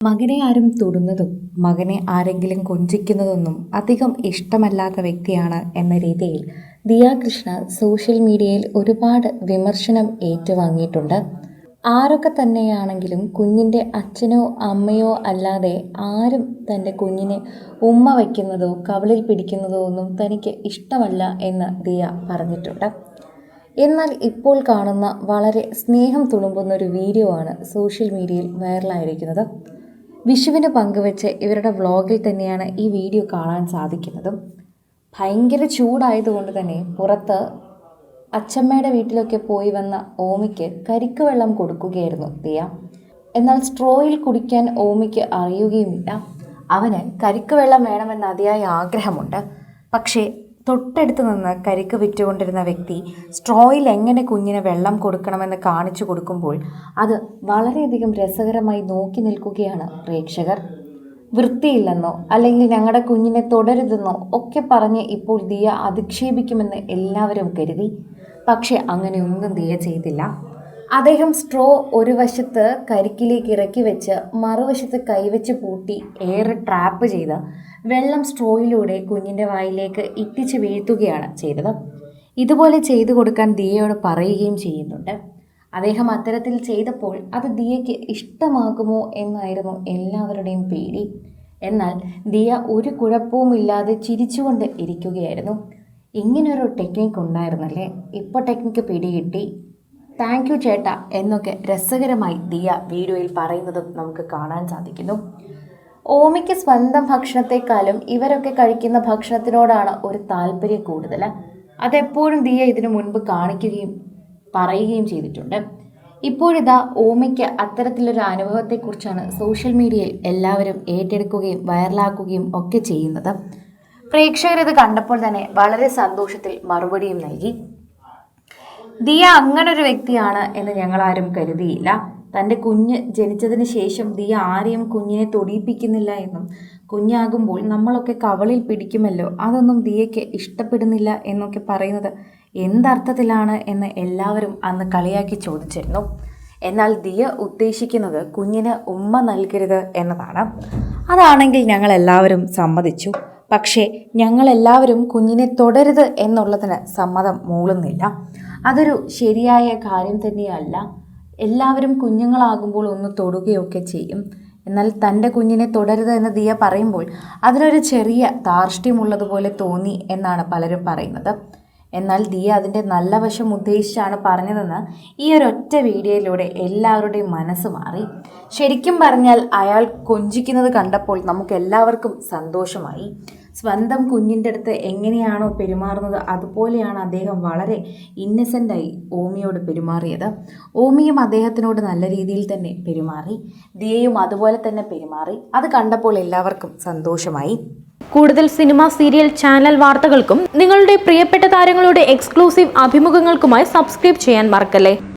മകനെ ആരും തൊടുന്നതും മകനെ ആരെങ്കിലും കൊഞ്ചിക്കുന്നതൊന്നും അധികം ഇഷ്ടമല്ലാത്ത വ്യക്തിയാണ് എന്ന രീതിയിൽ ദിയ കൃഷ്ണ സോഷ്യൽ മീഡിയയിൽ ഒരുപാട് വിമർശനം ഏറ്റുവാങ്ങിയിട്ടുണ്ട്. ആരൊക്കെ തന്നെയാണെങ്കിലും കുഞ്ഞിൻ്റെ അച്ഛനോ അമ്മയോ അല്ലാതെ ആരും തൻ്റെ കുഞ്ഞിനെ ഉമ്മ വയ്ക്കുന്നതോ കവിളിൽ പിടിക്കുന്നതോ ഒന്നും തനിക്ക് ഇഷ്ടമല്ല എന്ന് ദിയ പറഞ്ഞിട്ടുണ്ട്. എന്നാൽ ഇപ്പോൾ കാണുന്ന വളരെ സ്നേഹം തുളുമ്പുന്ന ഒരു വീഡിയോ ആണ് സോഷ്യൽ മീഡിയയിൽ വൈറലായിരിക്കുന്നത്. വിഷുവിന് പങ്കുവെച്ച് ഇവരുടെ വ്ളോഗിൽ തന്നെയാണ് ഈ വീഡിയോ കാണാൻ സാധിക്കുന്നതും. ഭയങ്കര ചൂടായതുകൊണ്ട് തന്നെ പുറത്ത് അച്ചമ്മയുടെ വീട്ടിലൊക്കെ പോയി വന്ന ഓമിക്ക് കരിക്ക് വെള്ളം കൊടുക്കുകയായിരുന്നു ദിയ. എന്നാൽ സ്ട്രോയിൽ കുടിക്കാൻ ഓമിക്ക് അറിയുകയുമില്ല. അവന് കരിക്ക് വെള്ളം വേണമെന്ന് അതിയായ ആഗ്രഹമുണ്ട്. പക്ഷേ തൊട്ടടുത്ത് നിന്ന് കരിക്ക് വിറ്റുകൊണ്ടിരുന്ന വ്യക്തി സ്ട്രോയിൽ എങ്ങനെ കുഞ്ഞിന് വെള്ളം കൊടുക്കണമെന്ന് കാണിച്ചു കൊടുക്കുമ്പോൾ അത് വളരെയധികം രസകരമായി നോക്കി നിൽക്കുകയാണ് പ്രേക്ഷകർ. വൃത്തിയില്ലെന്നോ അല്ലെങ്കിൽ ഞങ്ങളുടെ കുഞ്ഞിനെ തുടരുതെന്നോ ഒക്കെ പറഞ്ഞ് ഇപ്പോൾ ദിയ അധിക്ഷേപിക്കുമെന്ന് എല്ലാവരും കരുതി. പക്ഷെ അങ്ങനെയൊന്നും ദിയ ചെയ്തില്ല. അദ്ദേഹം സ്ട്രോ ഒരു വശത്ത് കരിക്കിലേക്ക് ഇറക്കി വെച്ച് മറുവശത്ത് കൈവച്ച് പൂട്ടി ഏറെ ട്രാപ്പ് ചെയ്ത് വെള്ളം സ്ട്രോയിലൂടെ കുഞ്ഞിൻ്റെ വായിലേക്ക് ഇറ്റിച്ച് വീഴ്ത്തുകയാണ് ചെയ്തത്. ഇതുപോലെ ചെയ്തു കൊടുക്കാൻ ദിയയോട് പറയുകയും ചെയ്യുന്നുണ്ട്. അദ്ദേഹം അത്തരത്തിൽ ചെയ്തപ്പോൾ അത് ദിയയ്ക്ക് ഇഷ്ടമാകുമോ എന്നായിരുന്നു എല്ലാവരുടെയും പേടി. എന്നാൽ ദിയ ഒരു കുഴപ്പവുമില്ലാതെ ചിരിച്ചുകൊണ്ട് ഇരിക്കുകയായിരുന്നു. ഇങ്ങനൊരു ടെക്നിക്ക് ഉണ്ടായിരുന്നല്ലേ, ഇപ്പോൾ ടെക്നിക്ക് പിടികിട്ടി, താങ്ക് യു ചേട്ടാ എന്നൊക്കെ രസകരമായി ദിയ വീഡിയോയിൽ പറയുന്നതും നമുക്ക് കാണാൻ സാധിക്കുന്നു. ഓമിക്ക് സ്വന്തം ഭക്ഷണത്തെക്കാളും ഇവരൊക്കെ കഴിക്കുന്ന ഭക്ഷണത്തിനോടാണ് ഒരു താല്പര്യം കൂടുതൽ. അതെപ്പോഴും ദിയ ഇതിനു മുൻപ് കാണിക്കുകയും പറയുകയും ചെയ്തിട്ടുണ്ട്. ഇപ്പോഴിതാ ഓമിക്ക് അത്തരത്തിലൊരു അനുഭവത്തെക്കുറിച്ചാണ് സോഷ്യൽ മീഡിയയിൽ എല്ലാവരും ഏറ്റെടുക്കുകയും വൈറലാക്കുകയും ഒക്കെ ചെയ്യുന്നത്. പ്രേക്ഷകരിത് കണ്ടപ്പോൾ തന്നെ വളരെ സന്തോഷത്തിൽ മറുപടിയും നൽകി. ദിയ അങ്ങനൊരു വ്യക്തിയാണ് എന്ന് ഞങ്ങളാരും കരുതിയില്ല. തൻ്റെ കുഞ്ഞ് ജനിച്ചതിന് ശേഷം ദിയ ആരെയും കുഞ്ഞിനെ തൊടിയിപ്പിക്കുന്നില്ല എന്നും കുഞ്ഞാകുമ്പോൾ നമ്മളൊക്കെ കവളിൽ പിടിക്കുമല്ലോ, അതൊന്നും ദിയയ്ക്ക് ഇഷ്ടപ്പെടുന്നില്ല എന്നൊക്കെ പറയുന്നത് എന്തർത്ഥത്തിലാണ് എന്ന് എല്ലാവരും അന്ന് കളിയാക്കി ചോദിച്ചിരുന്നു. എന്നാൽ ദിയ ഉദ്ദേശിക്കുന്നത് കുഞ്ഞിന് ഉമ്മ നൽകരുത് എന്നതാണ്. അതാണെങ്കിൽ ഞങ്ങളെല്ലാവരും സമ്മതിച്ചു. പക്ഷേ ഞങ്ങളെല്ലാവരും കുഞ്ഞിനെ തൊടരുത് എന്നുള്ളതിന് സമ്മതം മൂളുന്നില്ല. അതൊരു ശരിയായ കാര്യം തന്നെയല്ല. എല്ലാവരും കുഞ്ഞുങ്ങളാകുമ്പോൾ ഒന്ന് തൊടുകയൊക്കെ ചെയ്യും. എന്നാൽ തൻ്റെ കുഞ്ഞിനെ തുടരുത് എന്ന് ദിയ പറയുമ്പോൾ അതിനൊരു ചെറിയ ധാർഷ്ട്യമുള്ളതുപോലെ തോന്നി എന്നാണ് പലരും പറയുന്നത്. എന്നാൽ ദിയ അതിൻ്റെ നല്ല വശം ഉദ്ദേശിച്ചാണ് പറഞ്ഞതെന്ന് ഈ ഒരൊറ്റ വീഡിയോയിലൂടെ എല്ലാവരുടെയും മനസ്സ് മാറി. ശരിക്കും പറഞ്ഞാൽ അയാൾ കൊഞ്ചിക്കുന്നത് കണ്ടപ്പോൾ നമുക്ക് എല്ലാവർക്കും സന്തോഷമായി. സ്വന്തം കുഞ്ഞിൻ്റെ അടുത്ത് എങ്ങനെയാണോ പെരുമാറുന്നത് അതുപോലെയാണ് അദ്ദേഹം വളരെ ഇന്നസെൻ്റായി ഓമിയോട് പെരുമാറിയത്. ഓമിയും അദ്ദേഹത്തിനോട് നല്ല രീതിയിൽ തന്നെ പെരുമാറി, ദിയയും അതുപോലെ തന്നെ പെരുമാറി. അത് കണ്ടപ്പോൾ എല്ലാവർക്കും സന്തോഷമായി. കൂടുതൽ സിനിമ, സീരിയൽ, ചാനൽ വാർത്തകൾക്കും നിങ്ങളുടെ പ്രിയപ്പെട്ട താരങ്ങളുടെ എക്സ്ക്ലൂസീവ് അഭിമുഖങ്ങൾക്കുമായി സബ്സ്ക്രൈബ് ചെയ്യാൻ മറക്കല്ലേ.